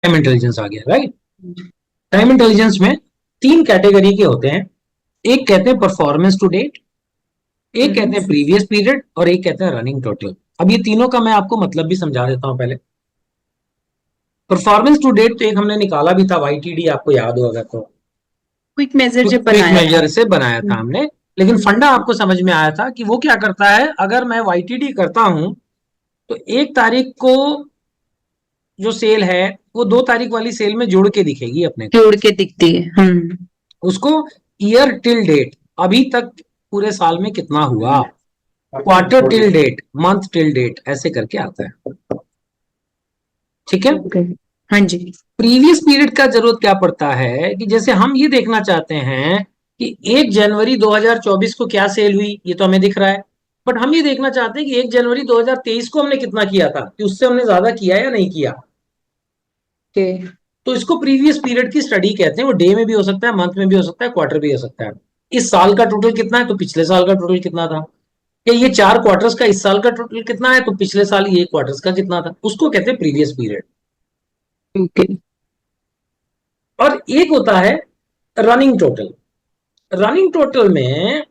Time intelligence आ गया, right. Time intelligence में तीन कैटेगरी के होते हैं। एक कहते हैं परफॉर्मेंस टू डेट, एक कहते हैं प्रीवियस पीरियड, और एक कहते हैं रनिंग टोटल। अब ये तीनों का मैं आपको मतलब भी समझा देता हूं पहले। परफॉर्मेंस टू डेट तो एक हमने निकाला भी था, वाईटीडी, आपको याद हो अगर तो। क्विक मेजर जब क्विक बनाया था। मेजर से बनाया था हमने। लेकिन फंडा आपको समझ में आया था कि वो क्या करता है, अगर मैं वाईटीडी करता हूं तो 1 तारीख को जो सेल है वो 2 तारीख वाली सेल में जुड़ के दिखेगी अपने को। जोड़ के दिखती है। उसको ईयर टिल डेट, अभी तक पूरे साल में कितना हुआ, quarter till date, month till date, ऐसे करके आता है। ठीक है। ओके। हाँ जी। प्रीवियस पीरियड का जरूरत क्या पड़ता है कि जैसे हम ये देखना चाहते हैं कि 1 जनवरी 2024 को क्या सेल हुई, ये तो हमें दिख रहा है। बट हम ये देखना चाहते हैं कि 1 जनवरी 2023 को हमने कितना किया था, कि उससे हमने ज्यादा किया या नहीं किया। ओके। तो इसको प्रीवियस पीरियड की स्टडी कहते हैं। वो डे में भी हो सकता है, मंथ में भी हो सकता है, क्वार्टर भी हो सकता है। इस साल का टोटल कितना है तो पिछले साल का टोटल कितना था, या ये 4 क्वार्टर्स का इस साल का टोटल कितना है तो पिछले साल ये क्वार्टर्स का कितना था, उसको कहते हैं प्रीवियस पीरियड। ओके। और एक होता है रनिंग टोटल। रनिंग टोटल में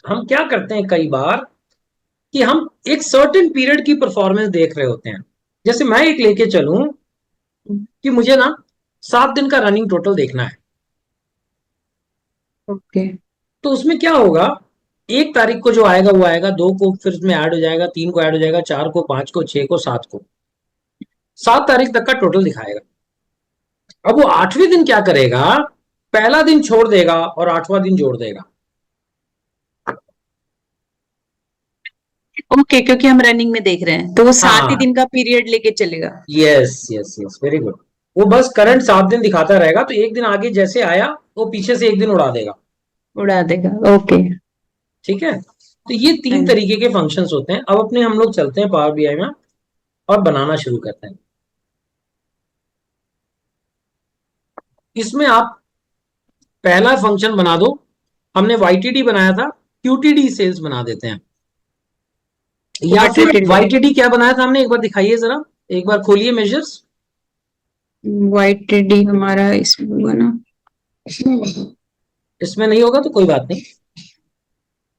हम क्या करते हैं कई बार कि हम एक सर्टेन पीरियड की परफॉर्मेंस देख रहे होते हैं। जैसे मैं एक लेके चलूं कि मुझे ना 7 दिन का रनिंग टोटल देखना है, ओके। तो उसमें क्या होगा, 1 तारीख को जो आएगा वो आएगा, 2 को फिर उसमें ऐड हो जाएगा, 3 को ऐड हो जाएगा, 4 को, 5 को, 6 को, 7 को, 7 तारीख तक का टोटल दिखाएगा। अब वो 8वें दिन क्या करेगा, पहला दिन छोड़ देगा और 8वां दिन जोड़ देगा। ओके, क्योंकि हम रनिंग में देख रहे हैं तो वो 7 ही दिन हाँ, का पीरियड लेके चलेगा। Yes yes yes, very good. वो बस करंट 7 दिन दिखाता रहेगा, तो एक दिन आगे जैसे आया वो पीछे से एक दिन उड़ा देगा। उड़ा देगा। ओके। ठीक है। तो ये हाँ 3 तरीके के फंक्शंस होते हैं। अब अपने हम लोग चलते हैं पावर बीआई में और बनाना शुरू करते हैं। इसमें आप पहला फंक्शन बना दो। हमने वाईटीडी बनाया था, क्यूटीडी सेल्स बना देते हैं। या क्वार्टर फिर टिल्डे। वाईटीडी क्या बनाया था हमने, एक बार दिखाइए जरा, एक बार खोलिए मेजर्स। वाइट डी हमारा इसमें होगा ना। इसमें नहीं होगा तो कोई बात नहीं।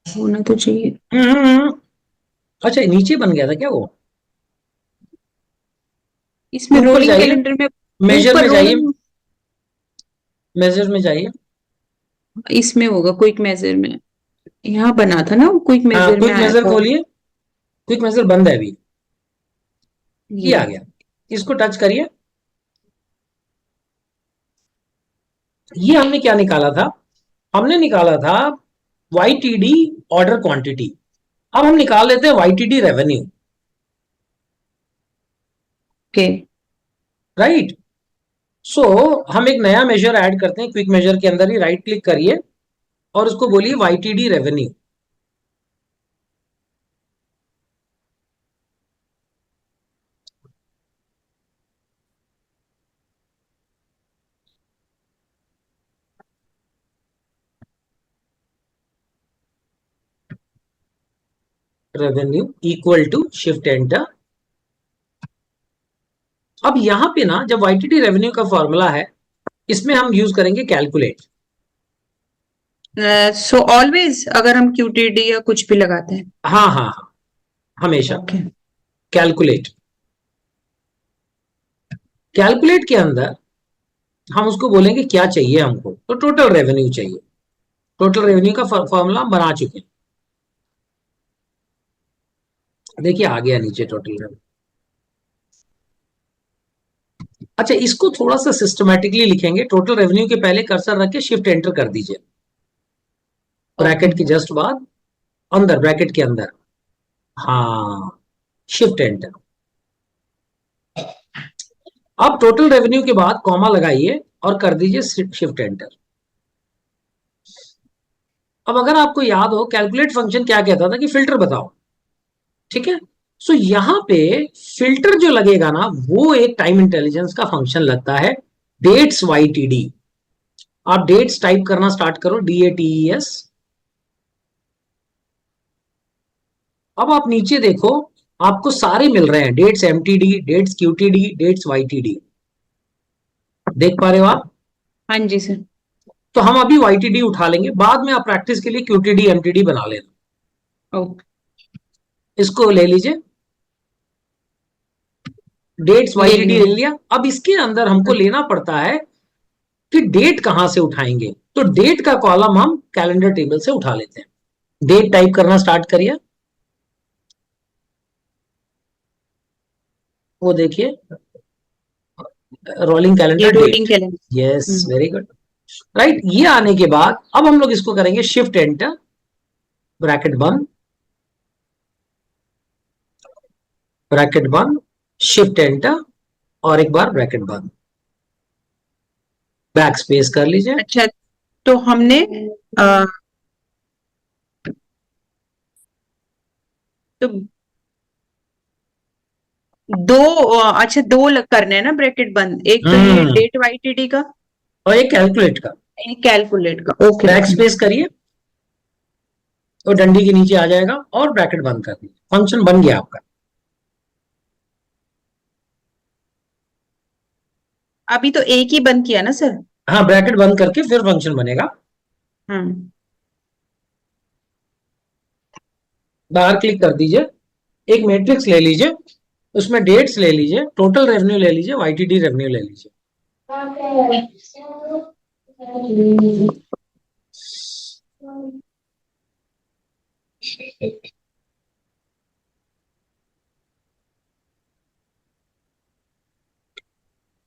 होना तो चाहिए। हम्म, अच्छा नीचे बन गया था क्या वो। इसमें ऊपर रोलिंग जाइए, कैलेंडर में। मेजर ऊपर में जाइए, रोलिंग। मेजर में जाइए। इसमें होगा क्विक मेजर में। यहाँ बना था ना, क्विक हाँ, मेजर में क्विक आया मेजर था। खोलिए। क्विक मेजर बंद है अभी। ये ये। आ गया, इसको टच करिए। ये हमने क्या निकाला था, हमने निकाला था वाईटीडी ऑर्डर क्वांटिटी। अब हम निकाल लेते हैं वाईटीडी रेवेन्यू। ओके। राइट। सो हम एक नया मेजर ऐड करते हैं, क्विक मेजर के अंदर ही राइट क्लिक करिए और उसको बोलिए YTD revenue. Revenue equal to shift enter. अब यहां पे ना जब वाईटीडी रेवेन्यू का फॉर्मूला है, इसमें हम यूज करेंगे कैलकुलेट। सो ऑलवेज अगर हम क्यूटीडी या कुछ भी लगाते हैं। हाँ हाँ हाँ, हमेशा ओके। कैलकुलेट। कैलकुलेट के अंदर हम उसको बोलेंगे क्या चाहिए हमको, तो टोटल रेवेन्यू चाहिए। टोटल रेवेन्यू का फॉर्मूला हम बना चुके हैं। देखिए आ गया नीचे टोटल रेवेन्यू। अच्छा, इसको थोड़ा सा सिस्टमैटिकली लिखेंगे। टोटल रेवेन्यू के पहले कर्सर रख के शिफ्ट एंटर कर दीजिए, ओके। ब्रैकेट के जस्ट बाद, अंदर ब्रैकेट के अंदर। हाँ, शिफ्ट एंटर। अब टोटल रेवेन्यू के बाद कॉमा लगाइए और कर दीजिए शिफ्ट एंटर। अब अगर आपको याद हो, कैलकुलेट फंक्शन क्या कहता था कि फिल्टर बताओ। ठीक है। सो यहां पे फिल्टर जो लगेगा ना, वो एक टाइम इंटेलिजेंस का फंक्शन लगता है, डेट्स वाईटीडी। आप डेट्स टाइप करना स्टार्ट करो, DATES। अब आप नीचे देखो, आपको सारे मिल रहे हैं, dates MTD, dates QTD, dates YTD। देख पा रहे हो आप? हाँ जी सर। तो हम अभी वाईटीडी उठा लेंगे, बाद में आप प्रैक्टिस के लिए क्यूटीडी एमटीडी बना लेना। ओके। इसको ले लीजिए, डेट्स ले वाईटीडी लिया। ले लिया। अब इसके अंदर हमको लेना पड़ता है कि डेट कहां से उठाएंगे। तो डेट का कॉलम हम कैलेंडर टेबल से उठा लेते हैं। डेट टाइप करना स्टार्ट करिए। वो देखिए, रोलिंग ये calendar rolling date. Yes, calendar. Very good. Right, ये आने के बाद अब हम लोग इसको करेंगे शिफ्ट एंटर, ब्रैकेट बंद, ब्रैकेट बंद, शिफ्ट एंटर, और एक बार ब्रैकेट बंद, बैक स्पेस कर लीजिए। अच्छा, तो हमने आ, तो दो अच्छा करने हैं ना ब्रैकेट बंद, एक तो ये डेट वाईटीडी का, और एक कैलकुलेट का। एक कैलकुलेट का। ओके। बैक स्पेस करिए और डंडी के नीचे आ जाएगा, और ब्रैकेट बंद कर दीजिए। फंक्शन बन गया आपका। अभी तो एक ही बंद किया ना सर? हाँ, ब्रैकेट बंद करके फिर फंक्शन बनेगा। हाँ। बाहर क्लिक कर दीजिए, एक मैट्रिक्स ले लीजिए, उसमें डेट्स ले लीजिए, टोटल रेवेन्यू ले लीजिए, वाईटीडी रेवेन्यू ले लीजिए।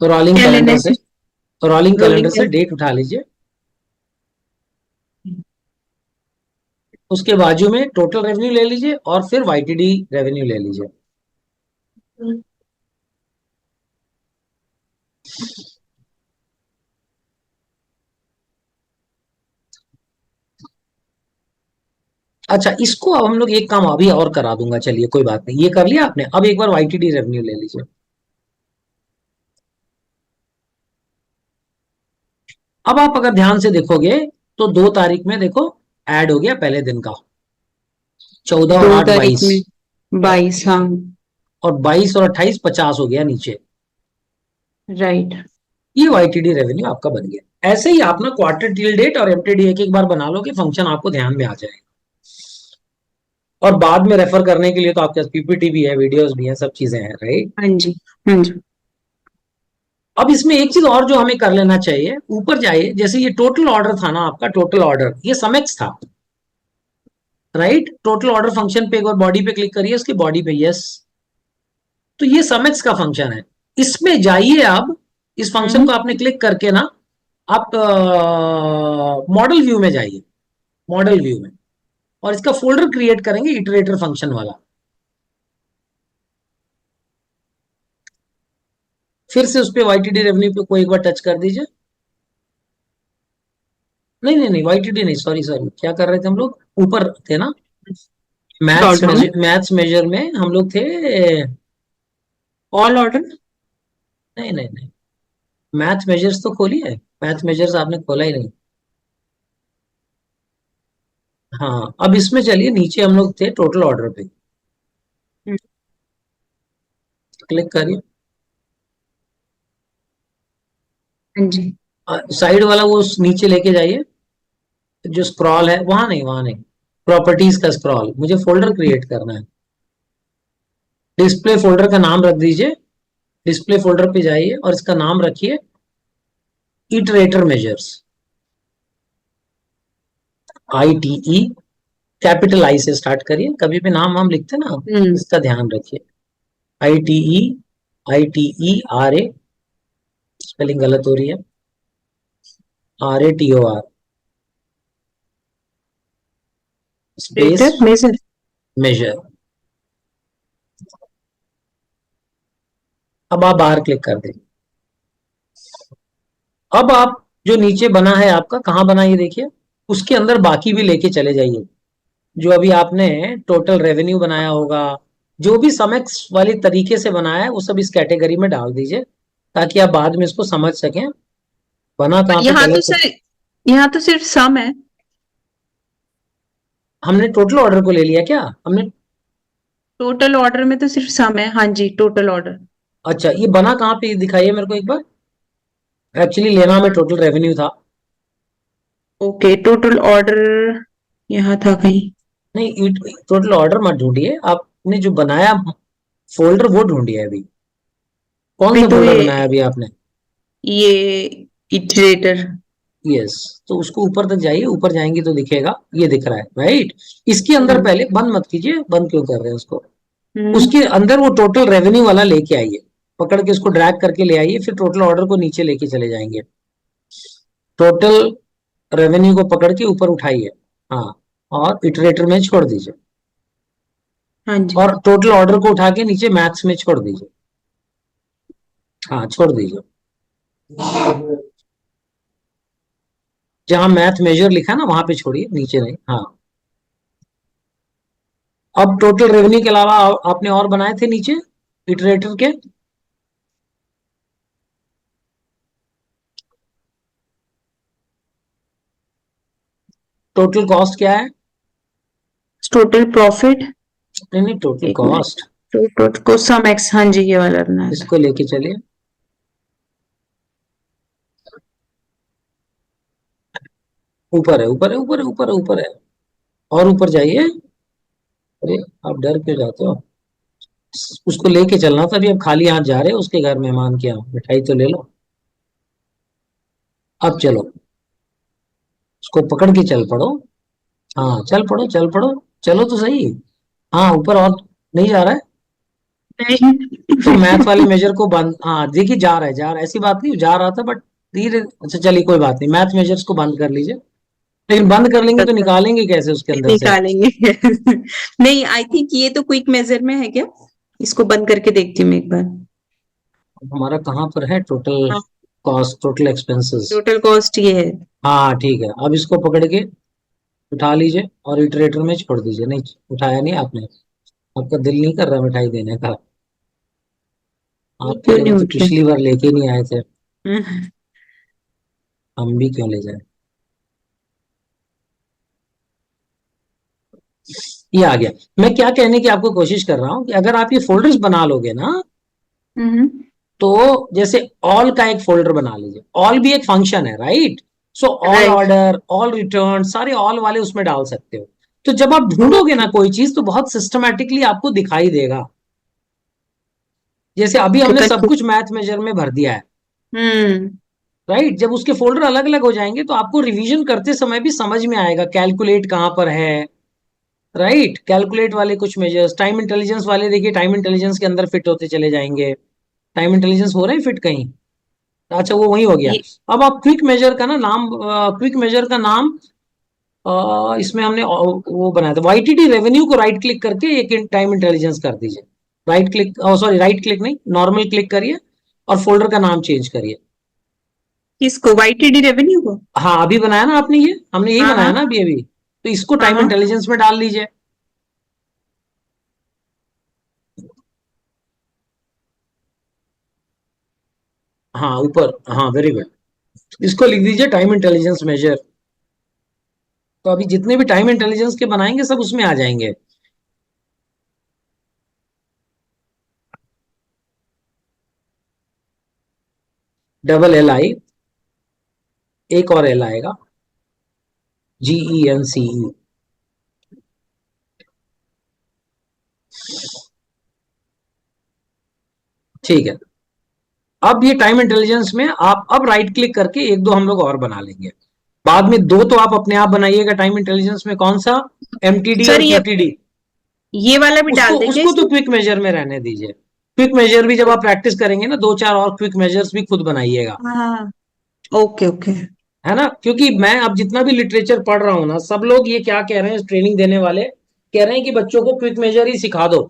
तो रोलिंग क्या लेना कैलेंडर है से, सर? रोलिंग कैलेंडर रोलिंग से कैलेंडर। डेट उठा लीजिए। उसके बाजू में टोटल रेवेन्यू ले लीजिए, और फिर वाईटीडी रेवेन्यू ले लीजिए। अच्छा, इसको अब हम लोग एक काम अभी और करा दूंगा। चलिए कोई बात नहीं, ये कर लिया आपने। अब एक बार वाईटीडी रेवेन्यू ले लीजिए। अब आप अगर ध्यान से देखोगे तो 2 तारीख में देखो ऐड हो गया पहले दिन का, 14 और दो 8 तारीख 22, में 22, हाँ। और 22 और 28 50 हो गया नीचे। राइट। ये वाईटीडी रेवेन्यू आपका बन गया। ऐसे ही आप ना क्वार्टर टिल डेट और एमटीडी एक एक बार बना लो, कि फंक्शन आपको ध्यान में आ जाएगा। और बाद में रेफर करने के लिए तो आपके पास पीपीटी भी है, वीडियोस भी है, सब चीजें हैं, राइट। हाँ जी। हाँ जी। अब इसमें एक चीज और जो हमें कर लेना चाहिए, ऊपर जाइए, जैसे ये टोटल ऑर्डर था ना आपका, टोटल ऑर्डर ये समेक्स था, राइट। टोटल ऑर्डर फंक्शन पे एक बार बॉडी पे क्लिक करिए, उसकी बॉडी पे, यस। तो ये समेक्स का फंक्शन है। इसमें जाइए आप, इस फंक्शन को आपने क्लिक करके ना, आप मॉडल व्यू में जाइए, मॉडल व्यू में, और इसका फोल्डर क्रिएट करेंगे इटरेटर फंक्शन वाला। फिर से उस पर वाईटीडी रेवेन्यू पे कोई एक बार टच कर दीजिए। नहीं नहीं नहीं, वाईटीडी नहीं, सॉरी सॉरी, क्या कर रहे थे हम लोग, ऊपर थे ना, ऑर्डर में मैथ्स मेजर में हम लोग थे। All order. नहीं नहीं नहीं, मैथ मेजर्स तो खोलिए, मैथ मेजर्स आपने खोला ही नहीं। हाँ, अब इसमें चलिए, नीचे हम लोग थे टोटल ऑर्डर पे, क्लिक करिए। हाँ जी। साइड वाला वो नीचे लेके जाइए, जो स्क्रॉल है, वहां नहीं, वहां नहीं, प्रॉपर्टीज का स्क्रॉल, मुझे फोल्डर क्रिएट करना है। डिस्प्ले फोल्डर का नाम रख दीजिए, डिस्प्ले फोल्डर पे जाइए और इसका नाम रखिए iterator measures, ITE, capital I से स्टार्ट करिए। कभी भी नाम हम लिखते ना, इसका ध्यान रखिए। ITE, ITERA, स्पेलिंग गलत हो रही है, RATOR, स्पेस, मेजर। मेजर। अब आप बाहर क्लिक कर दें। अब आप जो नीचे बना है आपका, कहाँ बना ये देखिए, उसके अंदर बाकी भी लेके चले जाइए। जो अभी आपने टोटल रेवेन्यू बनाया होगा, जो भी समेक्स वाली तरीके से बनाया है, वो सब इस कैटेगरी में डाल दीजिए, ताकि आप बाद में इसको समझ सकें। बना कहाँ पे यहाँ पहले तो तो, सर, यहाँ तो सिर्फ सम है। हमने टोटल ऑर्डर को ले लिया क्या हमने? टोटल ऑर्डर में तो सिर्फ सम है, हाँ जी, टोटल ऑर्डर। अच्छा, ये बना कहाँ पे दिखाइए मेरे को एक बार। एक्चुअली लेना में टोटल रेवेन्यू था। ओके, टोटल ऑर्डर यहाँ था कहीं। नहीं, टोटल ऑर्डर मत ढूंढिए, आपने जो बनाया फोल्डर वो ढूंढिए अभी। कौन अभी सा तो फोल्डर बनाया अभी आपने? ये इटरेटर। यस, तो उसको ऊपर तक जाइए, ऊपर जाएंगे तो दिखेगा, ये दिख रहा है राइट। इसके अंदर हम्म। पहले बंद मत कीजिए, बंद क्यों कर रहे हैं उसको? हम्म। उसके अंदर वो टोटल रेवेन्यू वाला लेके आइए, पकड़ के उसको ड्रैग करके ले आइए, फिर टोटल ऑर्डर को नीचे लेके चले जाएंगे। टोटल रेवेन्यू को पकड़ के ऊपर उठाइए, हाँ, और इटरेटर में छोड़ दीजिए, हाँ जी। और टोटल ऑर्डर को उठा के नीचे मैथ्स में छोड़ दीजिए। हाँ, छोड़ दीजिए, जहां मैथ मेजर लिखा है ना वहां पे छोड़िए, नीचे नहीं। हाँ, अब टोटल रेवेन्यू के अलावा आपने और बनाए थे नीचे इटरेटर के? टोटल कॉस्ट क्या है? Total profit. नहीं नहीं, टोटल एक मिनट। कॉस्ट। टोटल को सम एक्स, हाँ जी, ये वाला बनाया था। इसको लेके चलिए, ऊपर है, ऊपर है, ऊपर है, ऊपर है, ऊपर है, और ऊपर जाइए। अरे, आप डर क्यों जाते हो? उसको लेके चलना था, अभी आप खाली हाथ जा रहे हो उसके घर, मेहमान के यहाँ, मिठाई तो ले लो। अब चलो, उसको पकड़ के चल पड़ो। हाँ, चल पड़ो, चल पड़ो, चलो तो सही। हाँ, ऊपर और नहीं जा रहा है? तो मैथ वाले नहीं। मेजर को बंद, हाँ देखिए, जा रहा है, जा रहा है, ऐसी बात नहीं, जा रहा था बट धीरे। अच्छा चलिए, कोई बात नहीं, मैथ मेजर्स को बंद कर लीजिए। लेकिन बंद कर लेंगे तो निकालेंगे कैसे उसके अंदर से? निकालेंगे। नहीं, आई थिंक ये तो क्विक मेजर में है क्या? इसको बंद करके देखती हूँ मैं एक बार। हमारा कहाँ पर है टोटल हाँ, cost, total expenses? Total cost ये है। हाँ ठीक है, अब इसको पकड़ के उठा लीजिए और इटरेटर में छोड़ दीजिए। नहीं, उठाया नहीं आपने? आपका दिल नहीं कर रहा मिठाई देने का? ये आपके क्यों लिए नहीं तो उठ पिछली बार लेके नहीं आए थे, रहा? हम भी क्यों ले जाए। ये आ गया। मैं क्या कहने की आपको कोशिश कर रहा हूँ कि अगर आप ये फोल्डर्स बना लोगे ना, हम्म। तो जैसे ऑल का एक फोल्डर बना लीजिए, ऑल भी एक फंक्शन है right. So all right. Order, all return, सारे ऑल वाले उसमें डाल सकते हो। तो जब आप ढूंढोगे ना ओके। कोई चीज, तो बहुत सिस्टमैटिकली आपको दिखाई देगा। जैसे अभी ओके, हमने सब कंफ्यूज। कुछ मैथ मेजर में भर दिया है हम्म। राइट। जब उसके फोल्डर अलग अलग हो जाएंगे तो आपको रिवीजन करते समय भी समझ में आएगा कैलकुलेट कहाँ पर है राइट। कैलकुलेट वाले कुछ मेजर्स, टाइम इंटेलिजेंस वाले देखिए, टाइम इंटेलिजेंस के अंदर फिट होते चले जाएंगे। टाइम इंटेलिजेंस हो रहे हैं फिट कहीं? अच्छा, वो वही हो गया। ये अब आप क्विक मेजर का ना नाम, क्विक मेजर का नाम, इसमें हमने वो बनाया था वाईटीडी रेवेन्यू को राइट क्लिक करके एक टाइम इंटेलिजेंस कर दीजिए। Right click, sorry, right click नहीं, नॉर्मल क्लिक करिए और फोल्डर का नाम चेंज करिए। किसको, वाईटीडी रेवेन्यू को? हाँ, अभी बनाया ना आपने, ये हमने यही हाँ बनाया हाँ। ना अभी अभी। तो इसको हाँ टाइम हाँ। इंटेलिजेंस में डाल लीजिए। हाँ ऊपर, हाँ वेरी गुड। इसको लिख दीजिए टाइम इंटेलिजेंस मेजर। तो अभी जितने भी टाइम इंटेलिजेंस के बनाएंगे सब उसमें आ जाएंगे। डबल एल आई, एक और एल आएगा, GENCE। ठीक है, अब ये टाइम इंटेलिजेंस में आप अब राइट क्लिक करके एक दो हम लोग और बना लेंगे। बाद में दो तो आप अपने आप बनाइएगा टाइम इंटेलिजेंस में, कौन सा? MTD सर, और QTD। ये वाला भी उसको डाल दे क्या उसको तो इसमें? क्विक मेजर में रहने दीजिए। क्विक मेजर भी जब आप प्रैक्टिस करेंगे ना, दो चार और क्विक मेजर्स भी खुद बनाइएगा। हाँ हाँ। Okay okay. है ना, क्योंकि मैं अब जितना भी लिटरेचर पढ़ रहा हूँ ना, सब लोग ये क्या कह रहे हैं, ट्रेनिंग देने वाले कह रहे हैं कि बच्चों को क्विक मेजर ही सिखा दो।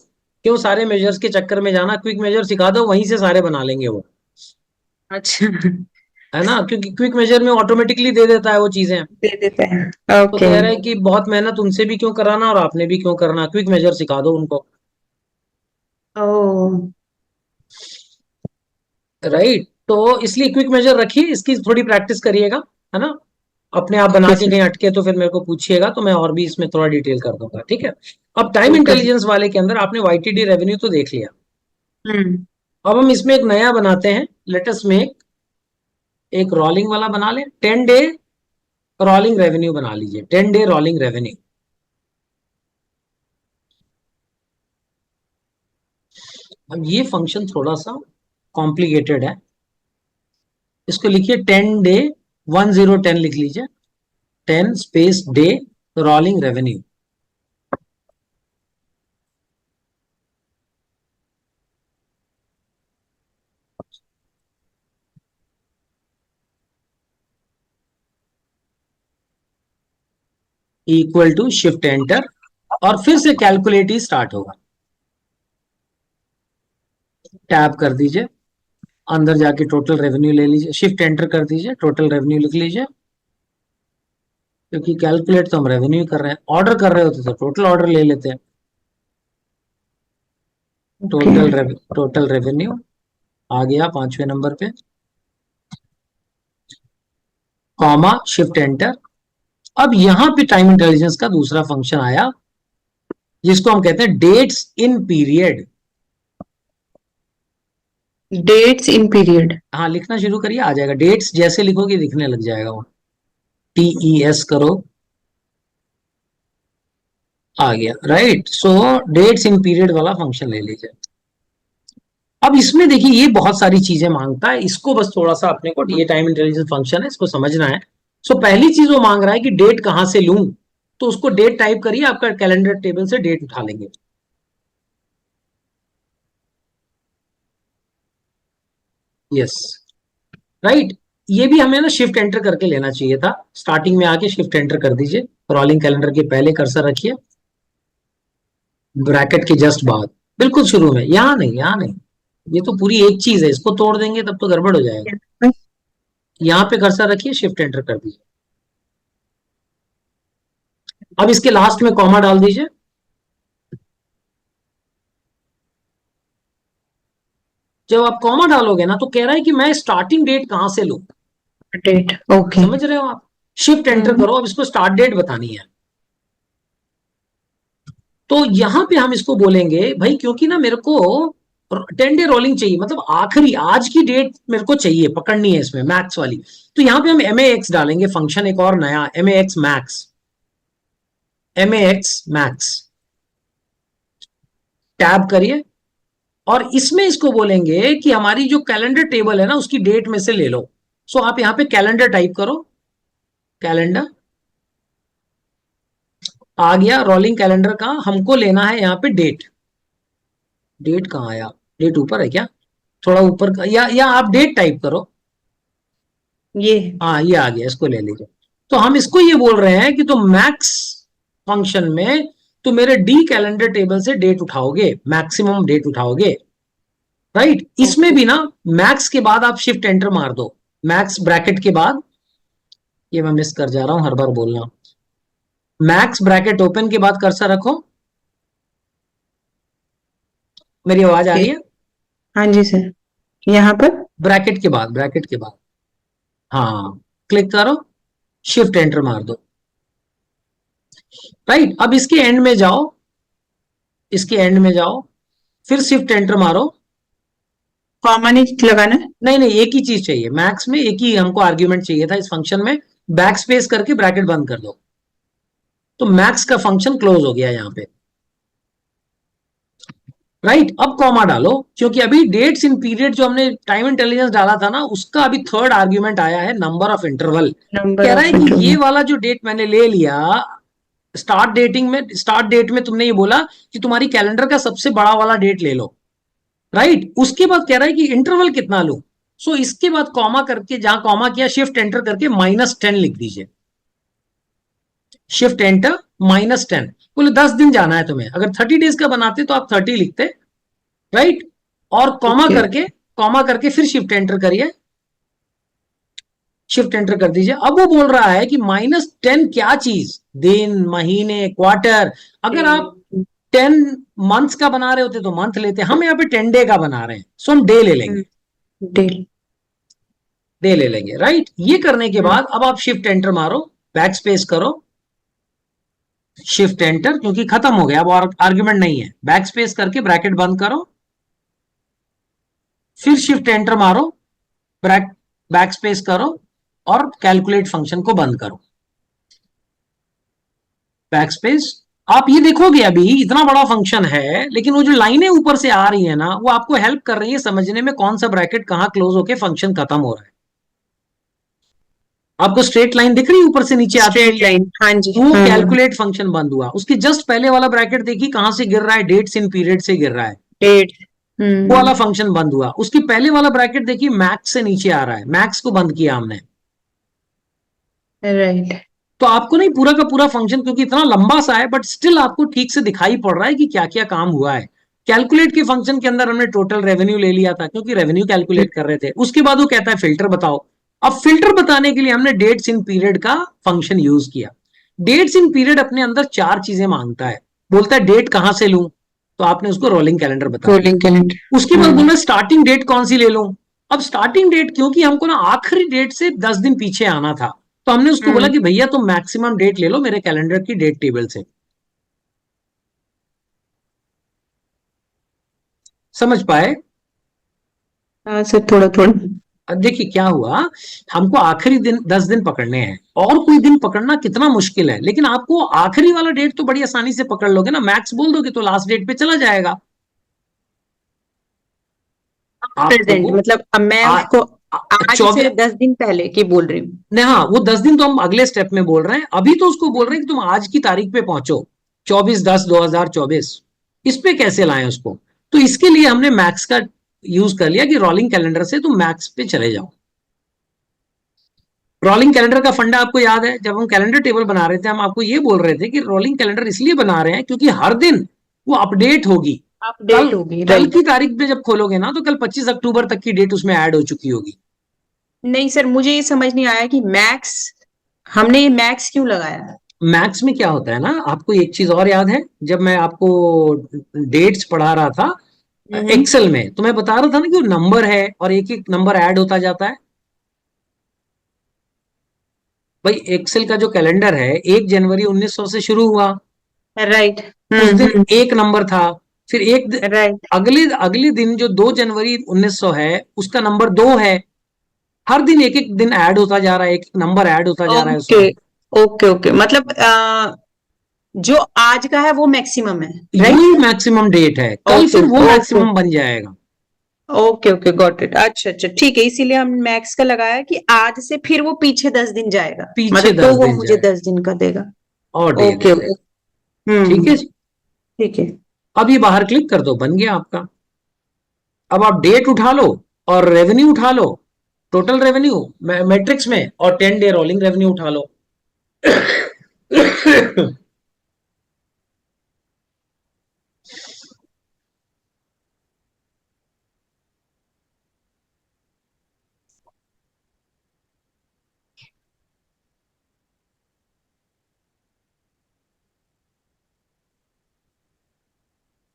क्यों सारे मेजर्स के चक्कर में जाना, क्विक मेजर सिखा दो, वहीं से सारे बना लेंगे वो। अच्छा। है ना, क्योंकि क्विक मेजर में ऑटोमेटिकली दे देता है वो चीजें। दे देते हैं। तो ओके। कह रहे हैं कि बहुत मेहनत उनसे भी क्यों कराना और आपने भी क्यों करना, क्विक मेजर सिखा दो उनको। ओ। राइट, तो इसलिए क्विक मेजर रखिए, इसकी थोड़ी प्रैक्टिस करिएगा। है ना, अपने आप बना ओके के सर। कहीं अटके तो फिर मेरे को पूछिएगा, तो मैं और भी इसमें थोड़ा डिटेल कर दूंगा, ठीक है। अब टाइम ओके सर। इंटेलिजेंस वाले के अंदर आपने वाईटीडी रेवेन्यू तो देख लिया। हम्म। अब हम इसमें एक नया बनाते हैं, लेट अस मेक एक रोलिंग वाला बना ले, 10 डे रोलिंग रेवेन्यू बना लीजिए, 10 डे रोलिंग रेवेन्यू। अब ये फंक्शन थोड़ा सा कॉम्प्लिकेटेड है, इसको लिखिए 10 डे 1010 लिख लीजिए, 10 space day rolling revenue. Equal to shift enter, और फिर से कैलकुलेट ही स्टार्ट होगा। टैब कर दीजिए, अंदर जाके टोटल रेवेन्यू ले लीजिए, शिफ्ट एंटर कर दीजिए, टोटल रेवेन्यू लिख लीजिए, क्योंकि कैलकुलेट तो हम रेवेन्यू कर रहे हैं, ऑर्डर कर रहे होते तो टोटल ऑर्डर ले लेते हैं। टोटल रेवेन्यू आ गया 5वें नंबर पे, कॉमा शिफ्ट एंटर। अब यहां पे टाइम इंटेलिजेंस का दूसरा फंक्शन आया, जिसको हम कहते हैं dates in period. Dates in period. हाँ, लिखना शुरू करिए, आ जाएगा, डेट्स जैसे लिखोगे दिखने लग जाएगा वो, TES करो, आ गया, right. So that's in period वाला फंक्शन ले लीजिए। अब इसमें देखिए ये बहुत सारी चीजें मांगता है, इसको बस थोड़ा सा अपने को, ये टाइम इंटेलिजेंस फंक्शन है, इसको समझना है। सो पहली चीज वो मांग रहा है कि डेट कहां से लूं, तो उसको डेट टाइप करिए, आपका कैलेंडर टेबल से डेट उठा लेंगे। Yes, right. ये भी हमें ना शिफ्ट एंटर करके लेना चाहिए था, स्टार्टिंग में आके शिफ्ट एंटर कर दीजिए, रोलिंग कैलेंडर के पहले कर्सर रखिए, ब्रैकेट के जस्ट बाद, बिल्कुल शुरू में, यहां नहीं, यहां नहीं, ये तो पूरी एक चीज है, इसको तोड़ देंगे तब तो गड़बड़ हो जाएगा। यहां पे कर्सर रखिए, शिफ्ट एंटर कर दीजिए। अब इसके लास्ट में कॉमा डाल दीजिए। जब आप कॉमा डालोगे ना, तो कह रहा है कि मैं स्टार्टिंग डेट कहां से लूं, डेट, ओके। समझ रहे हो आप। शिफ्ट एंटर करो, अब इसको स्टार्ट डेट बतानी है। तो यहां पे हम इसको बोलेंगे भाई, क्योंकि ना मेरे को 10 डे रोलिंग चाहिए, मतलब आखिरी आज की डेट मेरे को चाहिए, पकड़नी है इसमें मैक्स वाली। तो यहां पे हम MAX डालेंगे, फंक्शन एक और नया, MAX max, MAX max, tab करिए, और इसमें इसको बोलेंगे कि हमारी जो कैलेंडर टेबल है ना, उसकी डेट में से ले लो। सो आप यहां पे कैलेंडर टाइप करो, कैलेंडर आ गया, रोलिंग कैलेंडर का हमको लेना है यहाँ पे डेट। डेट कहाँ आया, डेट ऊपर है क्या, थोड़ा ऊपर का, या आप डेट टाइप करो, ये हाँ ये आ गया, इसको ले लीजिए। तो हम इसको ये बोल रहे हैं कि तुम मैक्स फंक्शन में तो मेरे डी कैलेंडर टेबल से डेट उठाओगे, मैक्सिमम डेट उठाओगे, राइट। इसमें भी ना मैक्स के बाद आप शिफ्ट एंटर मार दो, मैक्स ब्रैकेट के बाद, ये मैं मिस कर जा रहा हूं हर बार बोलना, मैक्स ब्रैकेट ओपन के बाद कर्सर रखो। मेरी आवाज आ ओके। रही है, हाँ जी सर, यहाँ पर। ब्रैकेट के बाद, ब्रैकेट के बाद, हाँ, क्लिक करो, शिफ्ट एंटर मार दो, राइट। अब इसके एंड में जाओ, इसके एंड में जाओ, फिर शिफ्ट एंटर मारो। कॉमा नहीं लगाना है? नहीं नहीं, एक ही चीज चाहिए, मैक्स में एक ही हमको आर्ग्यूमेंट चाहिए था इस फंक्शन में, बैक स्पेस करके ब्रैकेट बंद कर दो, तो मैक्स का फंक्शन क्लोज हो गया यहां पे, राइट। अब कॉमा डालो, क्योंकि अभी डेट्स इन पीरियड जो हमने टाइम इंटेलिजेंस डाला था ना, उसका अभी थर्ड आर्ग्यूमेंट आया है, नंबर ऑफ इंटरवल। नंबर कह रहा है ऑफ कि ये इंटरवल। वाला जो डेट मैंने ले लिया, स्टार्ट डेट में तुमने ये बोला कि तुम्हारी कैलेंडर का सबसे बड़ा वाला डेट ले लो, राइट। उसके बाद कह रहा है कि इंटरवल कितना लूं। सो इसके बाद कॉमा करके, जहां कॉमा किया, शिफ्ट एंटर करके -10 लिख दीजिए, शिफ्ट एंटर -10। बोले 10 दिन जाना है तुम्हें, अगर 30 डेज का बनाते तो आप 30 लिखते, राइट। और ओके। कॉमा करके फिर शिफ्ट एंटर करिए, शिफ्ट एंटर कर दीजिए। अब वो बोल रहा है कि -10 क्या चीज, दिन, महीने, क्वार्टर। अगर आप 10 मंथ्स का बना रहे होते तो मंथ लेते, हम यहाँ पे 10 डे का बना रहे हैं, सो हम डे ले लेंगे, डेल। डे ले लेंगे, राइट। ये करने के बाद अब आप शिफ्ट एंटर मारो, बैक स्पेस करो, शिफ्ट एंटर, क्योंकि खत्म हो गया, अब और आर्ग्यूमेंट नहीं है, बैक स्पेस करके ब्रैकेट बंद करो, फिर शिफ्ट एंटर मारो, ब्रैक बैक स्पेस करो और कैलकुलेट फंक्शन को बंद करो, बैक स्पेस। आप ये देखोगे अभी इतना बड़ा फंक्शन है, लेकिन वो जो लाइनें ऊपर से आ रही है ना, वो आपको हेल्प कर रही है समझने में कौन सा ब्रैकेट कहां क्लोज होके फंक्शन खत्म हो रहा है। आपको स्ट्रेट लाइन दिख रही है ऊपर से नीचे आती स्ट्रेट हुई, लाइन, हाँ जी। वो कैलकुलेट फंक्शन बंद हुआ। उसके जस्ट पहले वाला ब्रैकेट देखिए कहां से गिर रहा है, डेट्स इन पीरियड से गिर रहा है, डेट। वो वाला फंक्शन बंद हुआ। उसके पहले वाला ब्रैकेट देखिए मैक्स से नीचे आ रहा है, मैक्स को बंद किया हमने। राइट। तो आपको नहीं पूरा का पूरा फंक्शन, क्योंकि इतना लंबा सा है, बट स्टिल आपको ठीक से दिखाई पड़ रहा है कि क्या क्या काम हुआ है। कैलकुलेट के फंक्शन के अंदर हमने टोटल रेवेन्यू ले लिया था, क्योंकि रेवेन्यू कैलकुलेट कर रहे थे। उसके बाद वो कहता है फिल्टर बताओ। अब फिल्टर बताने के लिए हमने डेट्स इन पीरियड का फंक्शन यूज किया। डेट्स इन पीरियड अपने अंदर चार चीजें मांगता है। बोलता है डेट कहां से लूं, तो आपने उसको रोलिंग कैलेंडर बता दिया। Rolling calendar. उसके बाद बोला स्टार्टिंग डेट कौन सी ले लूं। अब स्टार्टिंग डेट, क्योंकि हमको ना आखिरी डेट से 10 दिन पीछे आना था, तो हमने उसको बोला कि भैया तुम मैक्सिमम डेट ले लो मेरे कैलेंडर की डेट टेबल से। समझ पाए? हाँ सर, थोड़ा थोड़ा। अब देखिए क्या हुआ, हमको आखिरी दिन 10 दिन पकड़ने हैं, और कोई दिन पकड़ना कितना मुश्किल है, लेकिन आपको आखिरी वाला डेट तो बड़ी आसानी से पकड़ लोगे ना, मैक्स बोल दोगे तो लास्ट डेट पे चला जाएगा। प्रेजेंट आपको मतलब अब मैं आ, उसको आज से 24, 10 दिन पहले की बोल रही हूँ। नहीं हाँ, वो 10 दिन तो हम अगले स्टेप में बोल रहे हैं, अभी तो उसको बोल रहे हैं कि तुम आज की तारीख पे पहुंचो, 24/10/2024। इस पे कैसे लाएं उसको? तो इसके लिए हमने मैक्स का यूज कर लिया कि रोलिंग कैलेंडर से तुम मैक्स पे चले जाओ। रोलिंग कैलेंडर का फंडा आपको याद है, जब हम कैलेंडर टेबल बना रहे थे हम आपको ये बोल रहे थे कि रोलिंग कैलेंडर इसलिए बना रहे हैं क्योंकि हर दिन वो अपडेट होगी। कल अपडेट होगी, कल राइट। की तारीख पे जब खोलोगे ना, तो कल 25 अक्टूबर तक की डेट उसमें ऐड हो चुकी होगी। नहीं सर, मुझे ये समझ नहीं आया कि मैक्स, हमने ये मैक्स क्यों लगाया। मैथ्स में क्या होता है ना, आपको एक चीज और याद है, जब मैं आपको डेट्स पढ़ा रहा था हम्म। एक्सेल में, तो मैं बता रहा था ना कि वो नंबर है और एक एक नंबर ऐड होता जाता है। भाई एक्सेल का जो कैलेंडर है 1 जनवरी 1900 से शुरू हुआ, राइट। उस दिन एक नंबर था। फिर राइट। अगले अगले दिन जो 2 जनवरी 1900 है, उसका नंबर 2 है। हर दिन एक एक दिन ऐड होता जा रहा है, एक एक नंबर ऐड होता जा रहा है ओके उसमें। ओके ओके, मतलब जो आज का है वो मैक्सिमम है, राइट। यही मैक्सिमम डेट है, कल ओके फिर वो ओके मैक्सिमम बन जाएगा। Okay okay, got it. अच्छा अच्छा, ठीक है, इसीलिए हम मैक्स का लगाया कि आज से फिर वो पीछे 10 दिन जाएगा, पीछे मतलब तो दस वो दिन मुझे जाए 10 दिन का देगा। और दे ओके देगा। ओके। ठीक है जी। ठीक है। अब ये बाहर क्लिक कर दो, बन गया आपका। अब आप डेट उठा लो और रेवेन्यू उठा लो, टोटल रेवेन्यू मैट्रिक्स में, और 10 डे रोलिंग रेवेन्यू उठा लो।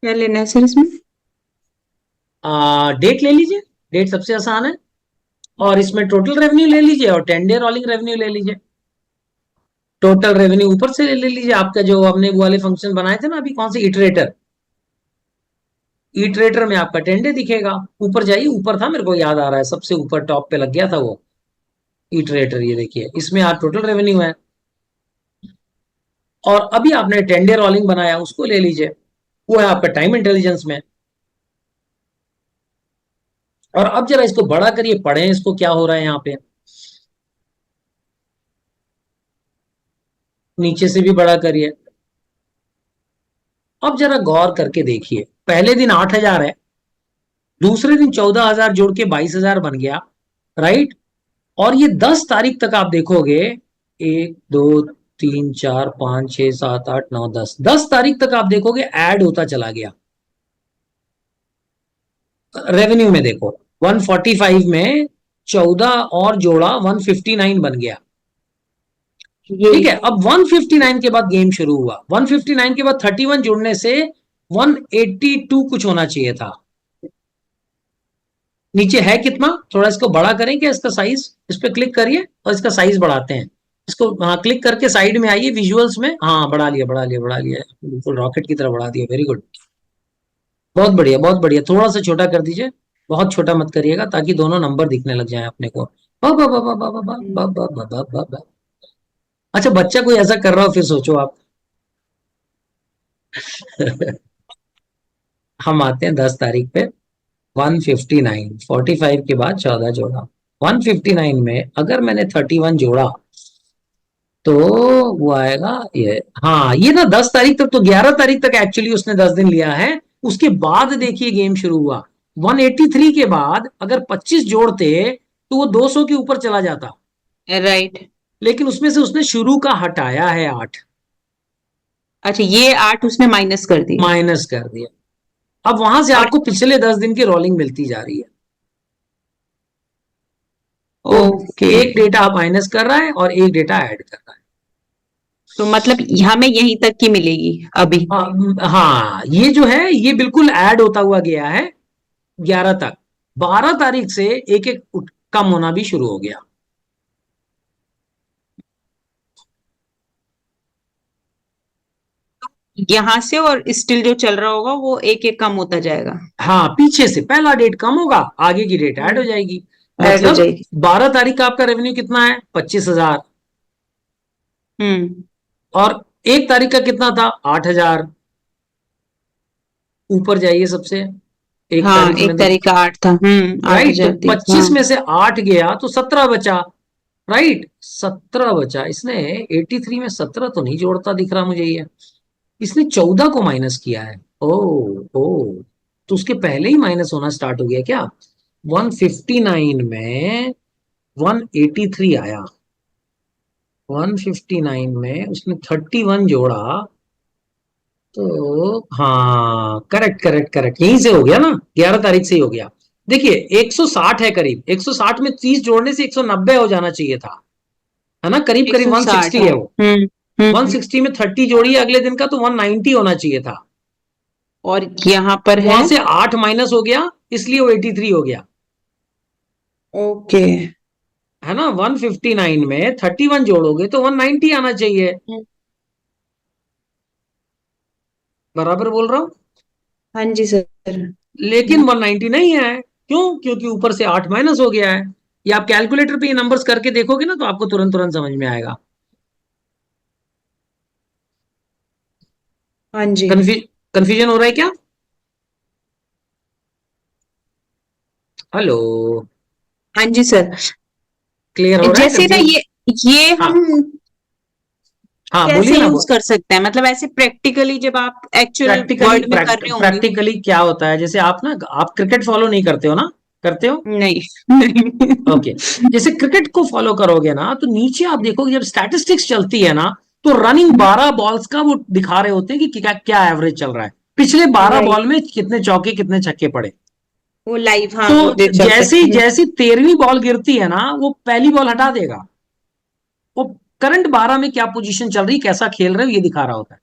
क्या लेना है सर इसमें। डेट ले लीजिए, डेट सबसे आसान है, और इसमें टोटल रेवेन्यू ले लीजिए और 10 डे रोलिंग रेवेन्यू ले लीजिए। टोटल रेवेन्यू ऊपर से ले लीजिए, आपका जो हमने वो वाले फंक्शन बनाए थे ना अभी, कौन से, इटरेटर। इटरेटर में आपका 10 डे दिखेगा। ऊपर जाइए, ऊपर था, मेरे को याद आ रहा है, सबसे ऊपर टॉप पे लग गया था वो इटरेटर। ये देखिए इसमें आप टोटल रेवेन्यू है, और अभी आपने 10 डे रोलिंग बनाया, उसको ले लीजिए, वो है आपका टाइम इंटेलिजेंस में। और अब जरा इसको बड़ा करिए, पढ़ें इसको क्या हो रहा है यहाँ पे। नीचे से भी बड़ा करिए। अब जरा गौर करके देखिए, पहले दिन 8,000 है, दूसरे दिन 14,000 जोड़ के 22,000 बन गया, राइट। और ये 10 तारीख तक आप देखोगे, 1 2 3 4 5 6 7 8 9 10 तारीख तक आप देखोगे ऐड होता चला गया। रेवेन्यू में देखो, 145 में 14 और जोड़ा 159 बन गया। ये ठीक है, अब 159 के बाद गेम शुरू हुआ। 159 के बाद 31 जुड़ने से 182 कुछ होना चाहिए था। नीचे है कितना, थोड़ा इसको बड़ा करें क्या, इसका साइज, इस पे क्लिक करिए और इसका साइज बढ़ाते हैं। इसको हाँ क्लिक करके साइड में आइए विजुअल्स में, हाँ बढ़ा लिया बढ़ा लिया बढ़ा लिया, बिल्कुल रॉकेट की तरह बढ़ा दिया, वेरी गुड। बहुत बढ़िया बहुत बढ़िया, थोड़ा सा छोटा कर दीजिए, बहुत छोटा मत करिएगा ताकि दोनों नंबर दिखने लग जाए अपने को। बा बा बा बा बा बा बा बा बा बा बा बा। अच्छा, बच्चा कोई ऐसा कर रहा हो फिर सोचो आप। हम आते हैं 10 तारीख पे। 159, 45 के बाद 14 जोड़ा। 159 में अगर मैंने 31 जोड़ा तो वो आएगा ये। हाँ, ये ना 10 तारीख तक, तो 11 तारीख तक एक्चुअली उसने 10 दिन लिया है। उसके बाद देखिए गेम शुरू हुआ। 183 के बाद अगर 25 जोड़ते तो वो 200 के ऊपर चला जाता। राइट। लेकिन उसमें से उसने शुरू का हटाया है 8। अच्छा, ये 8 उसने माइनस कर दिए। माइनस कर दिया। अब वहां से और आपको पिछले 10 दिन की रोलिंग मिलती जा रही है। तो ओके, एक डेटा माइनस कर रहा है और एक डेटा ऐड कर रहा है। तो मतलब हमें यहीं तक की मिलेगी अभी। हाँ, ये जो है ये बिल्कुल ऐड होता हुआ गया है 11 तक। 12 तारीख से एक एक कम होना भी शुरू हो गया। यहाँ से और स्टिल जो चल रहा होगा वो एक एक कम होता जाएगा। हाँ, पीछे से पहला डेट कम होगा, आगे की डेट ऐड हो हम्म। जाएगी। ऐड हो मतलब जाएगी। 12 तारीख का आपका रेवेन्यू कितना है? 25,000। हम्म। और 1 तारीख का कितना था? 8,000। ऊपर जाइए सबसे। एक हाँ, तारीख में एक तो, तारीख का 8 था। आठ राइट, तो हजार थी, 25 हाँ। में से 8 गया तो 17 बचा। राइट, 17 बचा। इसने 83 में 17 तो नहीं जोड़ता दिख रहा मुझे ये। इसने 14 को माइनस किया है। ओ, ओ, तो उसके पहले ही माइनस होना स्टार्ट हो गया क्या? 159 में 183 आया। 159 में उसने 31 जोड़ा। तो हाँ, करेक्ट करेक्ट करेक्ट, यहीं से हो गया ना, 11 तारीख से ही हो गया। देखिए 160 है करीब, 160 में 30 जोड़ने से 190 हो जाना चाहिए था। है ना, करीब करीब 160। 160 है वो। हम्म। 160 में 30 जोड़ी अगले दिन का तो 190 होना चाहिए था। और यहाँ पर है। वहां से 8 माइनस हो गया, इसलिए वो 83 हो गया। ओके। है ना, 159 में 31 जोड़ोगे तो 190 आना चाहिए। बराबर बोल रहा हूं? हाँ जी सर। लेकिन 190 नहीं है। क्यों? क्योंकि ऊपर से 8 माइनस हो गया है। ये आप कैलकुलेटर पे ये नंबर्स करके देखोगे ना तो आपको तुरंत तुरंत समझ में आएगा। हाँ जी। कंफ्यूजन हो रहा है क्या? हेलो? हाँ जी सर। क्लियर हो रहा है जैसे ना कंफ्यूज? ये हाँ, हम हाँ, बोलिए कैसे ना। यूज कर सकते हैं, मतलब ऐसे प्रैक्टिकली जब आप एक्चुअल प्रैक्टिकली वर्ल्ड में कर रहे होंगे। प्रैक्टिकली क्या होता है, जैसे आप ना, आप क्रिकेट फॉलो नहीं करते हो ना? करते हो? नहीं। नहीं। ओके। जैसे क्रिकेट को फॉलो करोगे ना तो नीचे आप देखोगे जब स्टैटिस्टिक्स चलती है ना, तो रनिंग 12 बॉल्स का वो दिखा रहे होते हैं कि क्या क्या एवरेज चल रहा है, पिछले 12 राइट। बॉल में कितने चौके कितने छक्के पड़े। वो लाइव, हाँ, वो तो चलता जैसे ही है। जैसी 13वीं बॉल गिरती है ना, वो पहली बॉल हटा देगा। वो करंट 12 में क्या पोजीशन चल रही, कैसा खेल रहे हो, ये दिखा रहा होता है।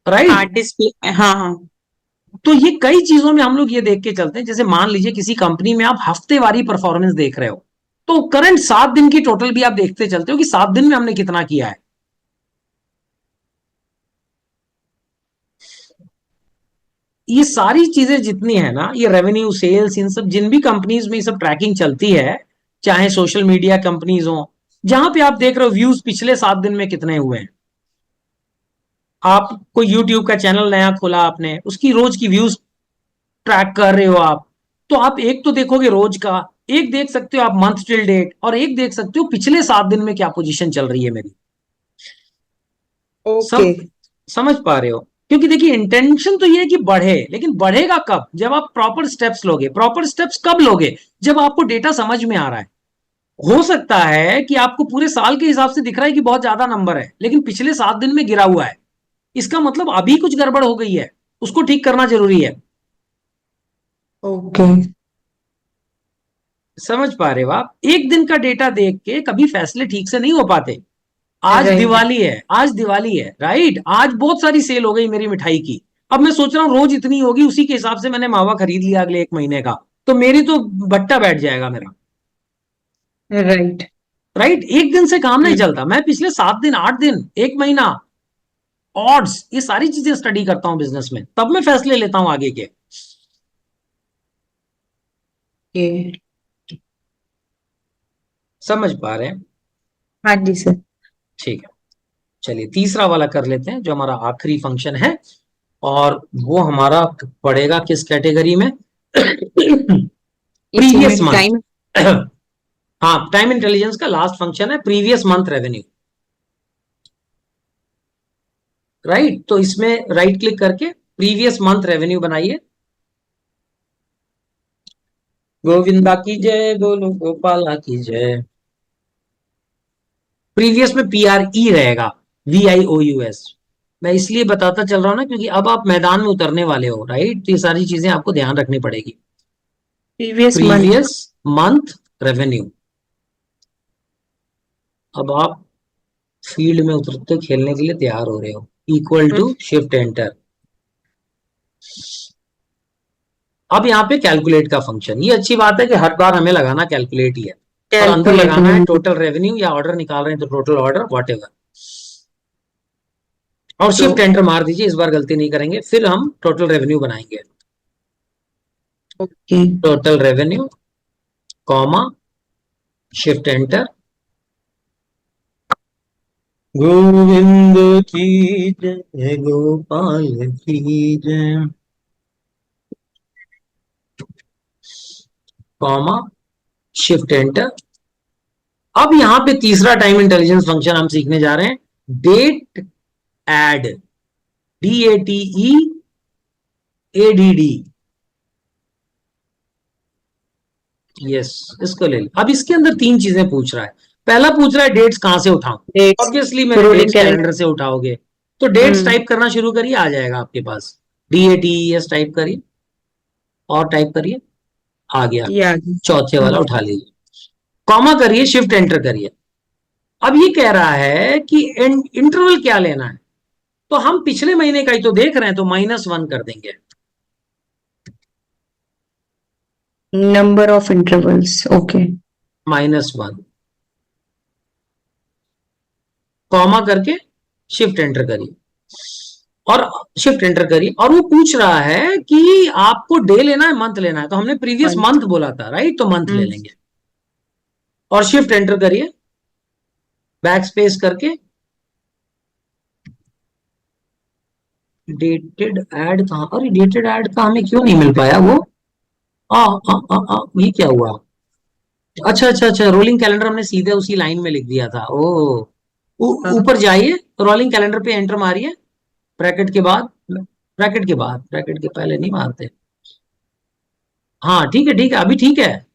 हाँ, राइट। डिस्प्ले, हाँ हाँ। तो ये कई चीजों में हम लोग ये देख के चलते हैं। जैसे मान लीजिए किसी कंपनी में आप हफ्तेवारी परफॉर्मेंस देख रहे हो, तो करंट 7 दिन की टोटल भी आप देखते चलते हो कि 7 दिन में हमने कितना किया है। ये सारी चीजें जितनी है ना, ये रेवेन्यू, सेल्स, इन सब जिन भी कंपनीज में ये सब ट्रैकिंग चलती है, चाहे सोशल मीडिया कंपनीज हो, जहां पे आप देख रहे हो व्यूज पिछले 7 दिन में कितने हुए हैं। आप कोई यूट्यूब का चैनल नया खोला आपने, उसकी रोज की व्यूज ट्रैक कर रहे हो आप, तो आप एक तो देखोगे रोज का, एक देख सकते हो आप मंथ टिल डेट, और एक देख सकते हो पिछले 7 दिन में क्या पोजीशन चल रही है मेरी। ओके। सम समझ पा रहे हो? क्योंकि देखिए इंटेंशन तो ये है कि बढ़े, लेकिन बढ़ेगा कब? जब आप प्रॉपर स्टेप्स लोगे। प्रॉपर स्टेप्स कब लोगे? जब आपको डेटा समझ में आ रहा है। हो सकता है कि आपको पूरे साल के हिसाब से दिख रहा है कि बहुत ज्यादा नंबर है, लेकिन पिछले 7 दिन में गिरा हुआ है। इसका मतलब अभी कुछ गड़बड़ हो गई है, उसको ठीक करना जरूरी है। ओके। समझ पा रहे हो आप? एक दिन का डेटा देख के कभी फैसले ठीक से नहीं हो पाते। आज राइट। दिवाली है, आज दिवाली है, राइट, आज बहुत सारी सेल हो गई मेरी मिठाई की। अब मैं सोच रहा हूँ रोज इतनी होगी, उसी के हिसाब से मैंने मावा खरीद लिया अगले 1 महीने का, तो मेरी तो बट्टा बैठ जाएगा मेरा। राइट। राइट, एक दिन से काम नहीं चलता। मैं पिछले 7 दिन, 8 दिन, 1 महीना, ऑड्स, ये सारी चीजें स्टडी करता हूँ बिजनेस में, तब मैं फैसले लेता हूँ आगे के। ओके। समझ पा रहे हैं? हाँ जी सर। ठीक है, चलिए तीसरा वाला कर लेते हैं जो हमारा आखिरी फंक्शन है, और वो हमारा पड़ेगा किस कैटेगरी में? इसी प्रीवियस में मंथ। टाइम। हाँ, टाइम इंटेलिजेंस का लास्ट फंक्शन है प्रीवियस मंथ रेवेन्यू। राइट, तो इसमें राइट क्लिक करके प्रीवियस मंथ रेवेन्यू बनाइए। गोविंदा की जय, बोलो गोपाला की जय। प्रीवियस में PRE रहेगा, VIOUS। मैं इसलिए बताता चल रहा हूं ना क्योंकि अब आप मैदान में उतरने वाले हो, राइट? तो ये सारी चीजें आपको ध्यान रखनी पड़ेगी। Previous month. Previous month revenue. अब आप फील्ड में उतरते खेलने के लिए तैयार हो रहे हो। Equal to shift enter. अब यहाँ पे कैलकुलेट का फंक्शन, ये अच्छी बात है कि हर बार हमें लगाना कैलकुलेट ही है, और अंदर कैलकुलेट। लगाना है टोटल रेवेन्यू, या ऑर्डर निकाल रहे हैं तो टोटल ऑर्डर, वॉट एवर। और तो शिफ्ट एंटर मार दीजिए, इस बार गलती नहीं करेंगे। फिर हम टोटल रेवेन्यू बनाएंगे। Okay. Total revenue, comma, shift enter. Govind की जय, गोपाल की जय, कॉमा, शिफ्ट एंटर। अब यहां पे तीसरा टाइम इंटेलिजेंस फंक्शन हम सीखने जा रहे हैं, डेट एड, DATEADD। यस, इसको ले लो। अब इसके अंदर तीन चीजें पूछ रहा है। पहला पूछ रहा है डेट्स कहां से उठाऊं। डेट्स। ऑब्वियसली मेरे रोलिंग डेट्स कैलेंडर। कैलेंडर से उठाओगे, तो डेट्स हम्म। टाइप करना शुरू करिए, आ जाएगा आपके पास। DATES टाइप करिए, और टाइप करिए, आ गया। ये आ गई। चौथे वाला हम्म। उठा लीजिए, कॉमा करिए, शिफ्ट एंटर करिए। अब ये कह रहा है कि इंटरवल क्या लेना है, तो हम पिछले महीने का ही तो देख रहे हैं, तो -1 कर देंगे। Number of intervals. Okay. -1, comma करके शिफ्ट एंटर करिए, और शिफ्ट एंटर करिए। और वो पूछ रहा है कि आपको डे लेना है, मंथ लेना है, तो हमने प्रीवियस मंथ। मंथ बोला था, राइट? तो मंथ ले हम्म। लेंगे, और शिफ्ट एंटर करिए, बैक स्पेस करके। डेटेड ऐड कहाँ, अरे डेटेड ऐड का हमें क्यों नहीं मिल पाया वो? ये क्या हुआ? अच्छा अच्छा अच्छा, रोलिंग कैलेंडर हमने सीधे उसी लाइन में लिख दिया था। ओ, हाँ। ऊपर जाइए, रोलिंग कैलेंडर पे एंटर मारिए, ब्रैकेट के बाद, ब्रैकेट के बाद, ब्रैकेट के पहले नहीं मारते। हाँ ठीक है, ठीक है, अभी ठीक है।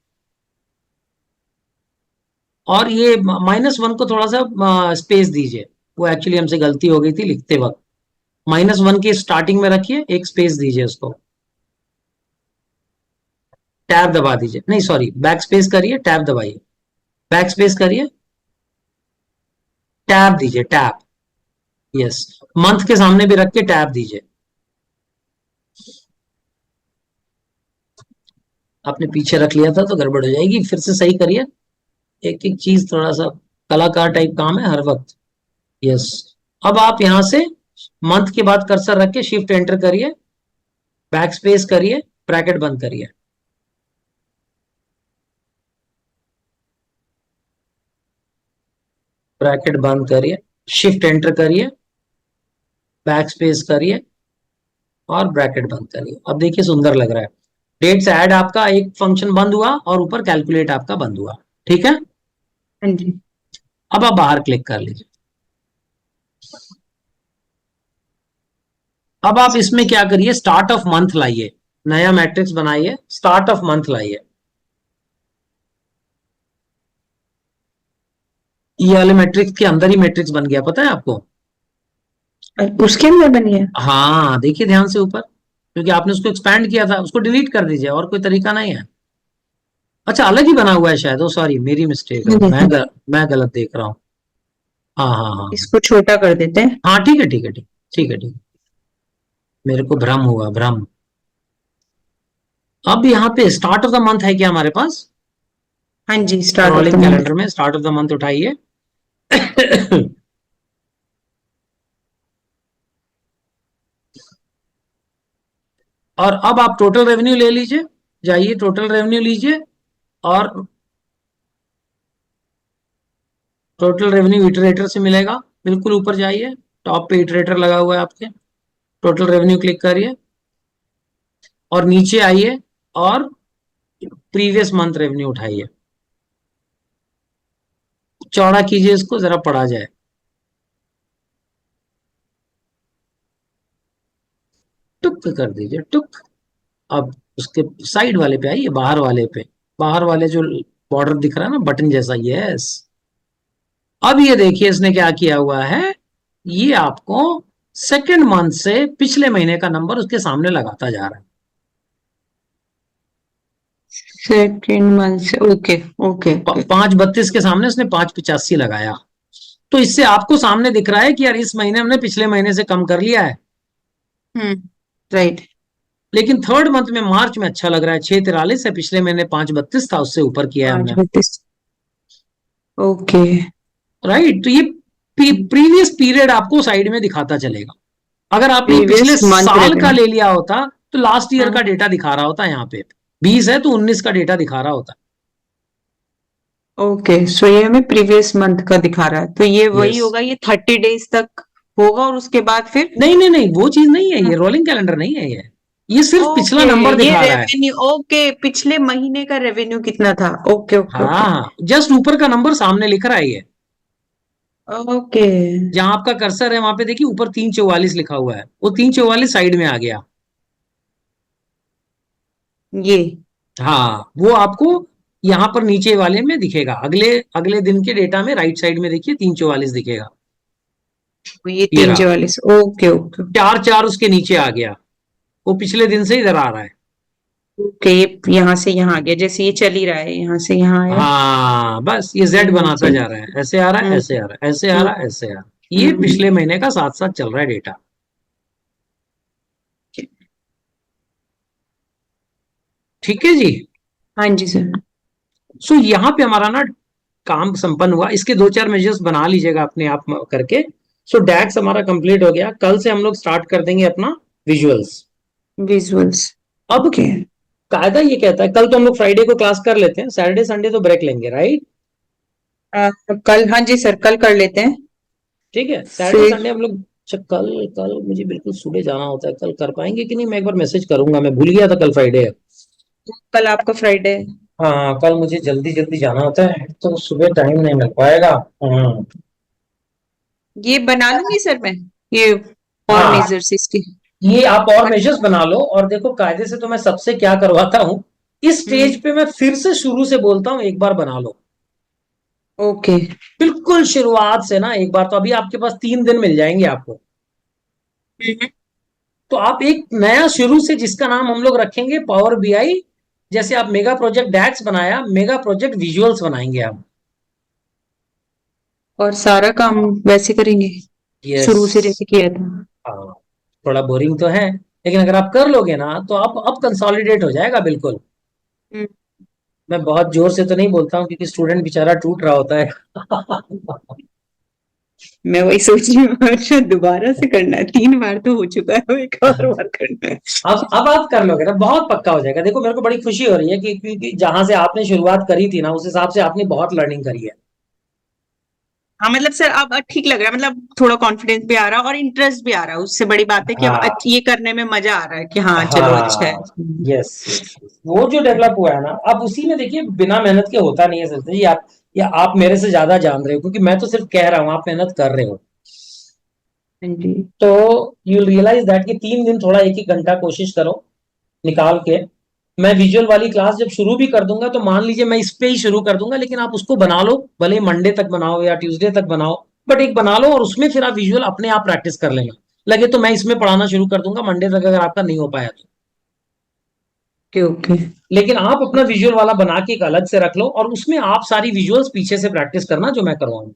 और ये -1 को थोड़ा सा स्पेस दीजिए, वो एक्चुअली हमसे गलती हो गई थी लिखते वक्त। -1 की स्टार्टिंग में रखिए, एक स्पेस दीजिए उसको, टैब दबा दीजिए, नहीं सॉरी, बैक स्पेस करिए, टैब दबाइए, बैक स्पेस करिए, टैब दीजिए, टैब। यस, मंथ के सामने भी रख के टैब दीजिए। आपने पीछे रख लिया था तो गड़बड़ हो जाएगी, फिर से सही करिए। एक एक चीज थोड़ा सा कलाकार टाइप काम है हर वक्त। यस, अब आप यहां से मंथ के बाद कर्सर रख के शिफ्ट एंटर करिए, बैक स्पेस करिए, ब्रैकेट बंद करिए। ब्रैकेट बंद करिए, शिफ्ट एंटर करिए, बैक स्पेस करिए, और ब्रैकेट बंद करिए। अब देखिए सुंदर लग रहा है। डेट्स ऐड आपका एक फंक्शन बंद हुआ, और ऊपर कैलकुलेट आपका बंद हुआ। ठीक है, हाँ जी। अब आप बाहर क्लिक कर लीजिए। अब आप इसमें क्या करिए, स्टार्ट ऑफ मंथ लाइए, नया मैट्रिक्स बनाइए, स्टार्ट ऑफ मंथ लाइए। ये वाले मैट्रिक्स के अंदर ही मैट्रिक्स बन गया, पता है आपको? उसके अंदर बनी है। हाँ देखिए ध्यान से ऊपर, क्योंकि आपने उसको एक्सपैंड किया था, उसको डिलीट कर दीजिए, और कोई तरीका नहीं है। अच्छा, अलग ही बना हुआ है शायद, ओ सॉरी, मेरी मिस्टेक है, मैं गलत देख रहा हूँ। हाँ हाँ हाँ इसको छोटा कर देते हैं। हाँ, ठीक है ठीक है ठीक, ठीक है ठीक है। मेरे को भ्रम हुआ, भ्रम। अब यहाँ पे स्टार्ट ऑफ द मंथ है क्या हमारे पास? हाँ जी, start of the rolling month. Calendar में स्टार्ट ऑफ द मंथ उठाइए। और अब आप टोटल रेवेन्यू ले लीजिए, जाइए टोटल रेवेन्यू लीजिए, और टोटल रेवेन्यू इटरेटर से मिलेगा, बिल्कुल ऊपर जाइए, टॉप पे इटरेटर लगा हुआ है आपके, टोटल रेवेन्यू क्लिक करिए और नीचे आइए और प्रीवियस मंथ रेवेन्यू उठाइए, चौड़ा कीजिए इसको, जरा पढ़ा जाए। टुक कर दीजिए, टुक। अब उसके साइड वाले पे आइए, बाहर वाले पे, बाहर वाले जो बॉर्डर दिख रहा है ना बटन जैसा, यस। अब ये देखिए इसने क्या किया हुआ है, ये आपको सेकंड मंथ से पिछले महीने का नंबर उसके सामने लगाता जा रहा है। सेकंड मंथ से, ओके ओके। 5/32 के सामने उसने 5/85 लगाया, तो इससे आपको सामने दिख रहा है कि यार इस महीने हमने पिछले महीने से कम कर लिया है। राइट। लेकिन थर्ड मंथ में मार्च में अच्छा लग रहा है, 643 है, पिछले महीने 5/32 था, उससे ऊपर किया है हमने। 5/32, ओके। राइट, तो ये प्रीवियस पीरियड आपको साइड में दिखाता चलेगा। अगर आपने पिछले प्रीवियस मंथ साल का रेवेन्यू। ले लिया होता तो लास्ट ईयर का हाँ, डेटा दिखा रहा होता, यहाँ पे 20 है तो 19 का डेटा दिखा रहा होता। ओके, सो ये हमें प्रीवियस मंथ का दिखा रहा है, तो ये वही यस। होगा, ये 30 डेज तक होगा और उसके बाद फिर। नहीं नहीं नहीं, वो चीज नहीं है, ये रोलिंग कैलेंडर नहीं है, ये सिर्फ पिछला ओके, नंबर ये दिखा रहा है। रेवेन्यू, ओके, पिछले महीने का रेवेन्यू कितना था, ओके ओके ओके। हाँ, जस्ट ऊपर का नंबर सामने लिख रहा है ये, ओके, जहां आपका कर्सर है वहां पे देखिए ऊपर 344 लिखा हुआ है, वो 344 साइड में आ गया। ये हाँ, वो आपको यहाँ पर नीचे वाले में दिखेगा, अगले अगले दिन के डेटा में राइट साइड में देखिए 344 दिखेगा। ये ये तीन रहा, चौवालीस ओके ओके। 4 4 उसके नीचे आ गया, वो पिछले दिन से इधर आ रहा है। ओके, ये यहाँ से यहाँ आ गया, जैसे ये चल ही रहा है, यहाँ से यहाँ आया। हाँ, बस ये जेड यहाँ बनाता से। जा रहा है, ऐसे आ रहा है, हम्म ऐसे आ रहा है, ऐसे आ हम्म रहा है, ऐसे आ रहा है, ये हम्म। पिछले महीने का साथ साथ चल रहा है डेटा। ठीक है जी। हाँ जी सर। सो यहाँ पे हमारा ना काम संपन्न हुआ, इसके 2 4 मेजर्स बना लीजिएगा अपने आप करके। सो डैक्स हमारा कंप्लीट हो गया, कल से हम लोग स्टार्ट कर देंगे अपना विजुअल्स। विजुअल्स। अब ओके। कायदा ये कहता है, कल तो हम लोग फ्राइडे को क्लास कर लेते हैं, सैटरडे संडे तो ब्रेक लेंगे, राइट। कल, हाँ जी सर, कल कर लेते हैं। ठीक है, सैटरडे फिर संडे हम लोग। अच्छा, कल कल मुझे बिल्कुल सुबह जाना होता है, कल कर पाएंगे कि नहीं, मैं एक बार मैसेज करूंगा, मैं भूल गया था कल फ्राइडे है। कल आपका फ्राइडे है। हाँ, कल मुझे जल्दी जल्दी जाना होता है तो सुबह टाइम नहीं मिल पाएगा। हाँ। ये बना लूंगी सर मैं, ये और हाँ, मेजर्स इसके। ये आप और और मेजर्स बना लो, और देखो कायदे से तो मैं सबसे क्या करवाता हूँ, इस हम्म। स्टेज पे मैं फिर से शुरू से बोलता हूँ, एक बार बना लो, ओके। बिल्कुल शुरुआत से ना एक बार। तो अभी आपके पास 3 दिन मिल जाएंगे आपको, हम्म। तो आप एक नया शुरू से, जिसका नाम हम लोग रखेंगे पावर बीआई। जैसे आप मेगा प्रोजेक्ट डैक्स बनाया, मेगा प्रोजेक्ट विजुअल्स बनाएंगे आप। और सारा काम वैसे करेंगे, यस। शुरू से जैसे किया था। हाँ, थोड़ा बोरिंग तो है, लेकिन अगर आप कर लोगे ना तो आप अब कंसोलिडेट हो जाएगा बिल्कुल। हम्म। मैं बहुत जोर से तो नहीं बोलता हूँ क्योंकि स्टूडेंट बेचारा टूट रहा होता है। मैं वही सोच रही हूँ, अच्छा दोबारा से करना है, 3 बार तो हो चुका है, एक और बार करना है। अब आप कर लोगे ना, बहुत पक्का हो जाएगा। देखो मेरे को बड़ी खुशी हो रही है कि क्योंकि जहां से आपने शुरुआत करी थी ना, उस हिसाब से आपने बहुत लर्निंग करी है। हाँ मतलब सर, अब ठीक लग रहा है, मतलब थोड़ा कॉन्फिडेंस भी आ रहा है और इंटरेस्ट भी आ रहा है, उससे बड़ी बात है कि अब हाँ ये करने में मजा आ रहा है कि हाँ चलो अच्छा है। हाँ, यस यस यस, वो जो डेवलप हुआ है ना, अब उसी में देखिए बिना मेहनत के होता नहीं है सर जी। आप, या आप मेरे से ज्यादा जान रहे हो, क्योंकि मैं तो सिर्फ कह रहा हूँ, आप मेहनत कर रहे हो। हाँ जी। तो यू रियलाइज दैट कि 3 दिन थोड़ा एक ही घंटा कोशिश करो निकाल के। मैं विजुअल वाली क्लास जब शुरू भी कर दूंगा तो मान लीजिए मैं इस पे ही शुरू कर दूंगा, लेकिन आप उसको बना लो, भले मंडे तक बनाओ या ट्यूसडे तक बनाओ, बट एक बना लो और उसमें फिर आप विजुअल अपने आप प्रैक्टिस कर लेना। लगे तो मैं इसमें पढ़ाना शुरू कर दूंगा मंडे तक, अगर आपका नहीं हो पाया तो। Okay okay. लेकिन आप अपना विजुअल वाला बना के एक अलग से रख लो, और उसमें आप सारी विजुअल्स पीछे से प्रैक्टिस करना जो मैं करवाऊंगा।